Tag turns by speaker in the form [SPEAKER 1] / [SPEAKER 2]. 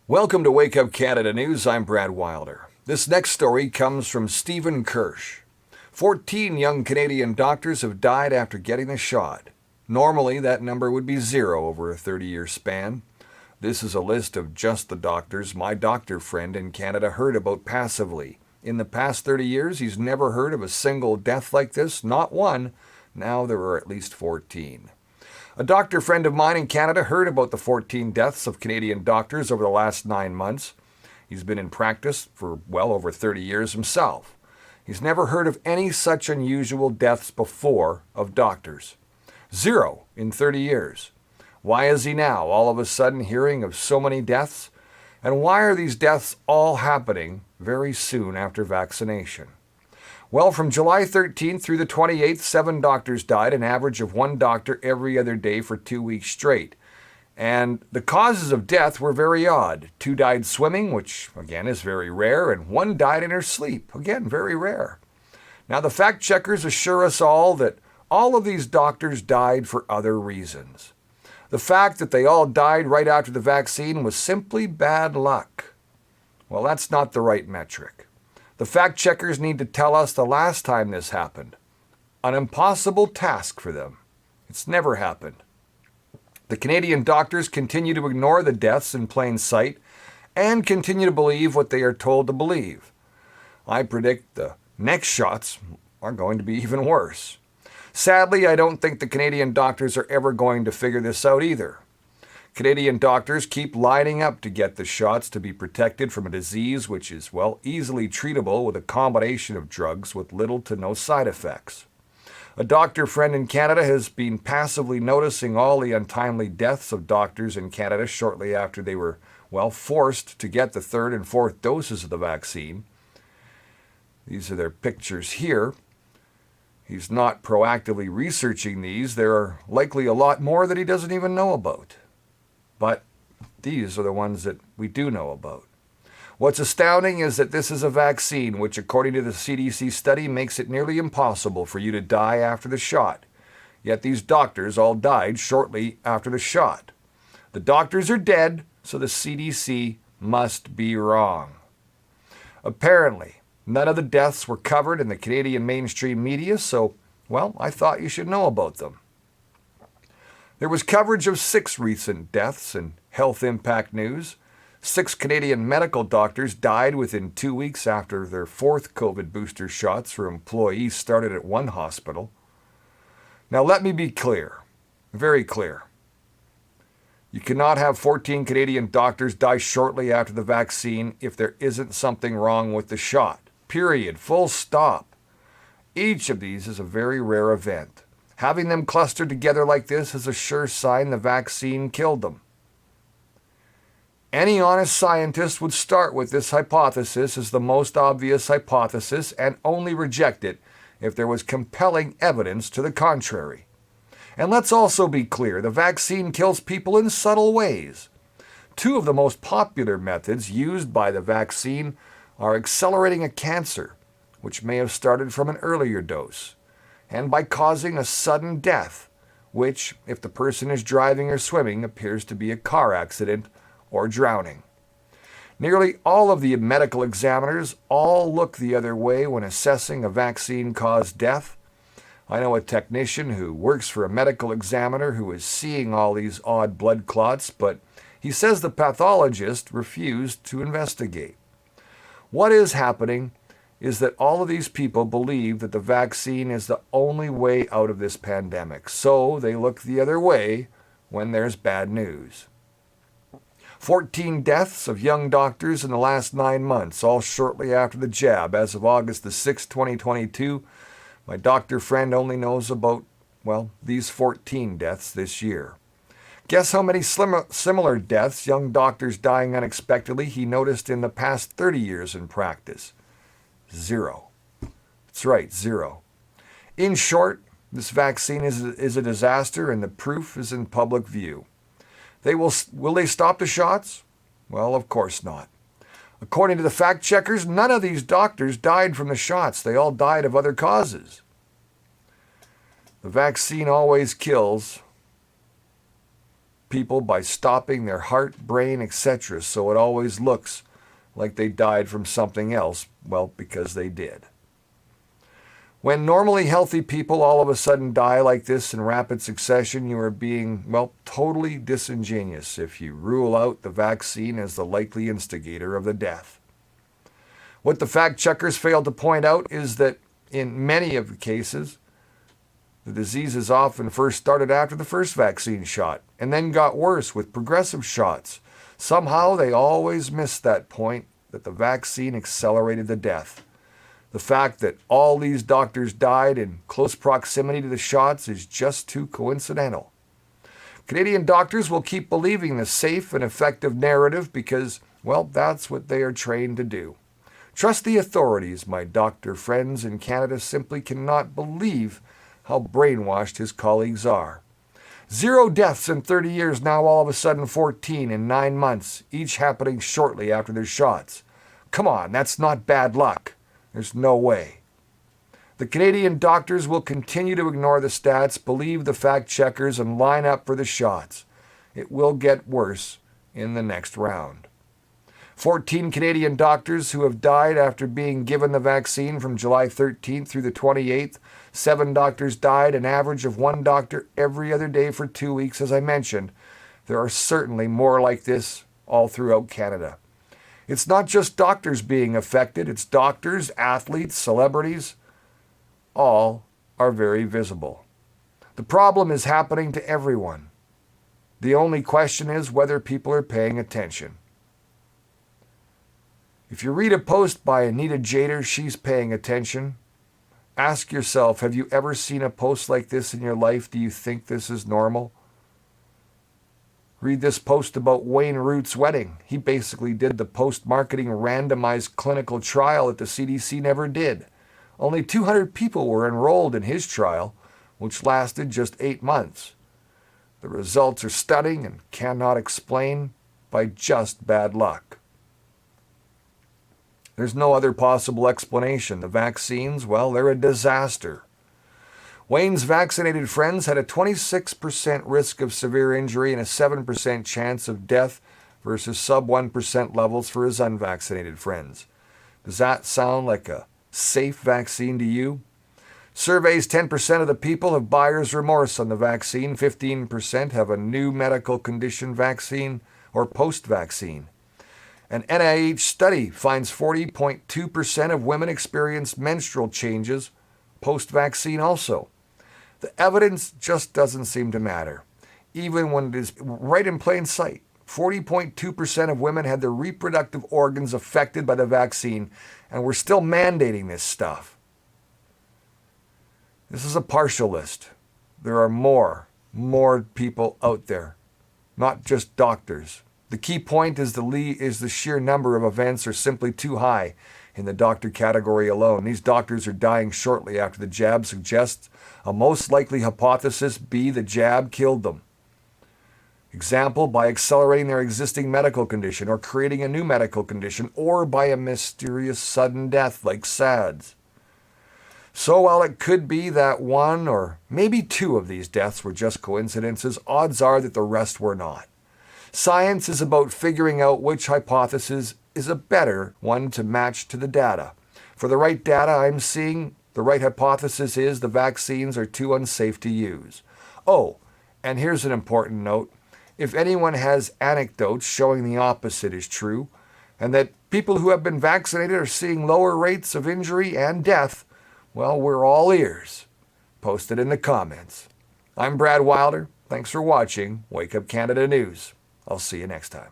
[SPEAKER 1] Welcome to Wake Up Canada News. I'm Brad Wilder. This next story comes from Stephen Kirsch. 14 young Canadian doctors have died after getting the shot. Normally, that number would be 0 over a 30-year span. This is a list of just the doctors my doctor friend in Canada heard about passively. In the past 30 years, he's never heard of a single death like this, not one. Now there are at least 14. A doctor friend of mine in Canada heard about the 14 deaths of Canadian doctors over the last 9 months. He's been in practice for well over 30 years himself. He's never heard of any such unusual deaths before of doctors. 0 in 30 years. Why is he now all of a sudden hearing of so many deaths? And why are these deaths all happening very soon after vaccination? Well, from July 13th through the 28th, 7 doctors died, an average of 1 doctor every other day for 2 weeks straight. And the causes of death were very odd. 2 died swimming, which again is very rare, and 1 died in her sleep, again very rare. Now the fact checkers assure us all that all of these doctors died for other reasons. The fact that they all died right after the vaccine was simply bad luck. Well, that's not the right metric. The fact checkers need to tell us the last time this happened. An impossible task for them. It's never happened. The Canadian doctors continue to ignore the deaths in plain sight and continue to believe what they are told to believe. I predict the next shots are going to be even worse. Sadly, I don't think the Canadian doctors are ever going to figure this out either. Canadian doctors keep lining up to get the shots to be protected from a disease which is, well, easily treatable with a combination of drugs with little to no side effects. A doctor friend in Canada has been passively noticing all the untimely deaths of doctors in Canada shortly after they were, well, forced to get the 3rd and 4th doses of the vaccine. These are their pictures here. He's not proactively researching these. There are likely a lot more that he doesn't even know about. But these are the ones that we do know about. What's astounding is that this is a vaccine which, according to the CDC study, makes it nearly impossible for you to die after the shot. Yet these doctors all died shortly after the shot. The doctors are dead, so the CDC must be wrong. Apparently, none of the deaths were covered in the Canadian mainstream media, so, well, I thought you should know about them. There was coverage of 6 recent deaths in Health Impact News. 6 Canadian medical doctors died within 2 weeks after their 4th COVID booster shots for employees started at one hospital. Now let me be clear, very clear. You cannot have 14 Canadian doctors die shortly after the vaccine if there isn't something wrong with the shot. Period. Full stop. Each of these is a very rare event. Having them clustered together like this is a sure sign the vaccine killed them. Any honest scientist would start with this hypothesis as the most obvious hypothesis and only reject it if there was compelling evidence to the contrary. And let's also be clear, the vaccine kills people in subtle ways. 2 of the most popular methods used by the vaccine are accelerating a cancer, which may have started from an earlier dose, and by causing a sudden death, which, if the person is driving or swimming, appears to be a car accident or drowning. Nearly all of the medical examiners all look the other way when assessing a vaccine-caused death. I know a technician who works for a medical examiner who is seeing all these odd blood clots, but he says the pathologist refused to investigate. What is happening is that all of these people believe that the vaccine is the only way out of this pandemic, so they look the other way when there's bad news. 14 deaths of young doctors in the last 9 months, all shortly after the jab. As of August the 6th, 2022, my doctor friend only knows about, well, these 14 deaths this year. Guess how many similar deaths, young doctors dying unexpectedly, he noticed in the past 30 years in practice? 0. That's right, 0. In short, this vaccine is a disaster, and the proof is in public view. Will they stop the shots? Well, of course not. According to the fact checkers, none of these doctors died from the shots. They all died of other causes. The vaccine always kills, people by stopping their heart, brain, etc. So it always looks like they died from something else. Well, because they did. When normally healthy people all of a sudden die like this in rapid succession, you are being, well, totally disingenuous if you rule out the vaccine as the likely instigator of the death. What the fact checkers failed to point out is that in many of the cases, the diseases often first started after the first vaccine shot and then got worse with progressive shots. Somehow they always missed that point that the vaccine accelerated the death. The fact that all these doctors died in close proximity to the shots is just too coincidental. Canadian doctors will keep believing the safe and effective narrative because, well, that's what they are trained to do. Trust the authorities. My doctor friends in Canada simply cannot believe how brainwashed his colleagues are. 0 deaths in 30 years, now all of a sudden 14 in 9 months, each happening shortly after their shots. Come on, that's not bad luck. There's no way. The Canadian doctors will continue to ignore the stats, believe the fact checkers, and line up for the shots. It will get worse in the next round. 14 Canadian doctors who have died after being given the vaccine from July 13th through the 28th. 7 doctors died, an average of 1 doctor every other day for 2 weeks, as I mentioned. There are certainly more like this all throughout Canada. It's not just doctors being affected, it's doctors, athletes, celebrities. All are very visible. The problem is happening to everyone. The only question is whether people are paying attention. If you read a post by Anita Jader, she's paying attention. Ask yourself, have you ever seen a post like this in your life? Do you think this is normal? Read this post about Wayne Root's wedding. He basically did the post-marketing randomized clinical trial that the CDC never did. Only 200 people were enrolled in his trial, which lasted just 8 months. The results are stunning and cannot explain by just bad luck. There's no other possible explanation. The vaccines, well, they're a disaster. Wayne's vaccinated friends had a 26% risk of severe injury and a 7% chance of death versus sub 1% levels for his unvaccinated friends. Does that sound like a safe vaccine to you? Surveys 10% of the people have buyer's remorse on the vaccine. 15% have a new medical condition vaccine or post-vaccine. An NIH study finds 40.2% of women experienced menstrual changes post-vaccine also. The evidence just doesn't seem to matter, even when it is right in plain sight. 40.2% of women had their reproductive organs affected by the vaccine, and we're still mandating this stuff. This is a partial list. There are more people out there, not just doctors. The key point is the sheer number of events are simply too high in the doctor category alone. These doctors are dying shortly after the jab suggests a most likely hypothesis be the jab killed them. Example, by accelerating their existing medical condition or creating a new medical condition or by a mysterious sudden death like SADS. So while it could be that 1 or maybe 2 of these deaths were just coincidences, odds are that the rest were not. Science is about figuring out which hypothesis is a better one to match to the data. For the right data I'm seeing, the right hypothesis is the vaccines are too unsafe to use. Oh, and here's an important note. If anyone has anecdotes showing the opposite is true, and that people who have been vaccinated are seeing lower rates of injury and death, well, we're all ears. Post it in the comments. I'm Brad Wilder. Thanks for watching Wake Up Canada News. I'll see you next time.